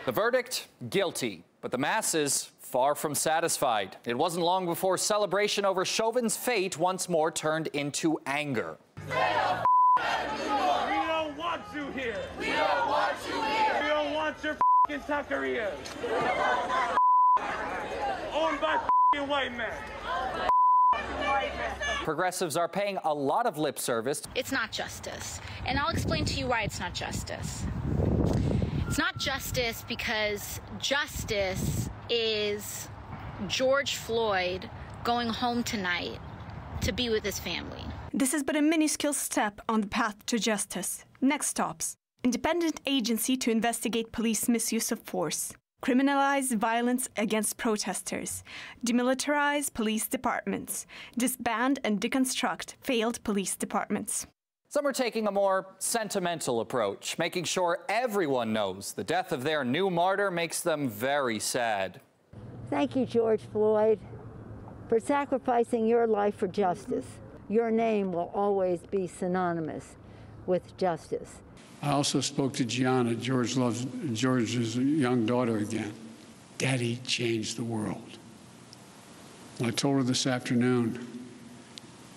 The verdict, guilty, but the masses far from satisfied. It wasn't long before celebration over Chauvin's fate once more turned into anger. We don't want you here. We don't want you here. We don't want your f***ing taquerias. Owned by f***ing white men. Progressives are paying a lot of lip service. It's not justice. And I'll explain to you why it's not justice. It's not justice because justice is George Floyd going home tonight to be with his family. This is but a minuscule step on the path to justice. Next stops: independent agency to investigate police misuse of force, criminalize violence against protesters, demilitarize police departments, disband and deconstruct failed police departments. Some are taking a more sentimental approach, making sure everyone knows the death of their new martyr makes them very sad. Thank you, George Floyd, for sacrificing your life for justice. Your name will always be synonymous with justice. I also spoke to Gianna, George's young daughter, again. Daddy changed the world. I told her this afternoon,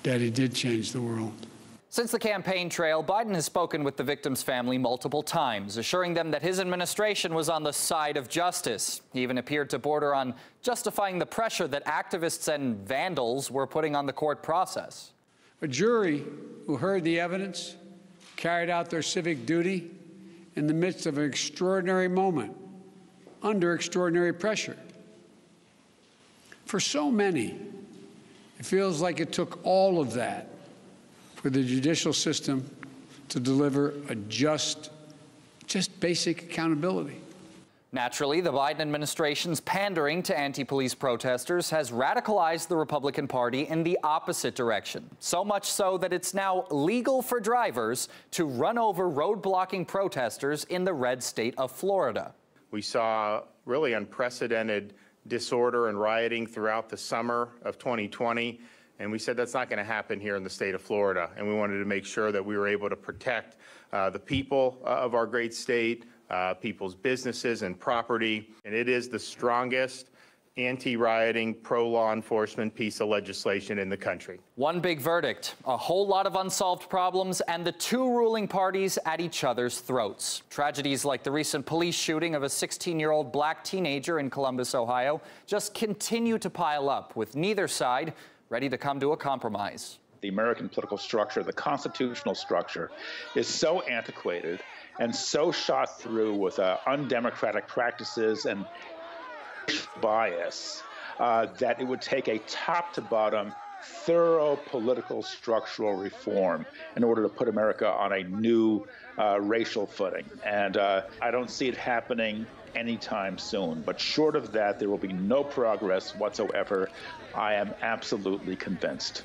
Daddy did change the world. Since the campaign trail, Biden has spoken with the victims' family multiple times, assuring them that his administration was on the side of justice. He even appeared to border on justifying the pressure that activists and vandals were putting on the court process. A jury who heard the evidence carried out their civic duty in the midst of an extraordinary moment, under extraordinary pressure. For so many, it feels like it took all of that for the judicial system to deliver a just basic accountability. Naturally, the Biden administration's pandering to anti-police protesters has radicalized the Republican Party in the opposite direction. So much so that it's now legal for drivers to run over road-blocking protesters in the red state of Florida. We saw really unprecedented disorder and rioting throughout the summer of 2020. And we said that's not going to happen here in the state of Florida. And we wanted to make sure that we were able to protect the people of our great state, people's businesses and property. And it is the strongest anti-rioting, pro-law enforcement piece of legislation in the country. One big verdict, a whole lot of unsolved problems, and the two ruling parties at each other's throats. Tragedies like the recent police shooting of a 16-year-old black teenager in Columbus, Ohio, just continue to pile up, with neither side ready to come to a compromise. The American political structure, the constitutional structure, is so antiquated and so shot through with undemocratic practices and bias that it would take a top-to-bottom, thorough political structural reform in order to put America on a new racial footing. And I don't see it happening anytime soon. But short of that, there will be no progress whatsoever. I am absolutely convinced.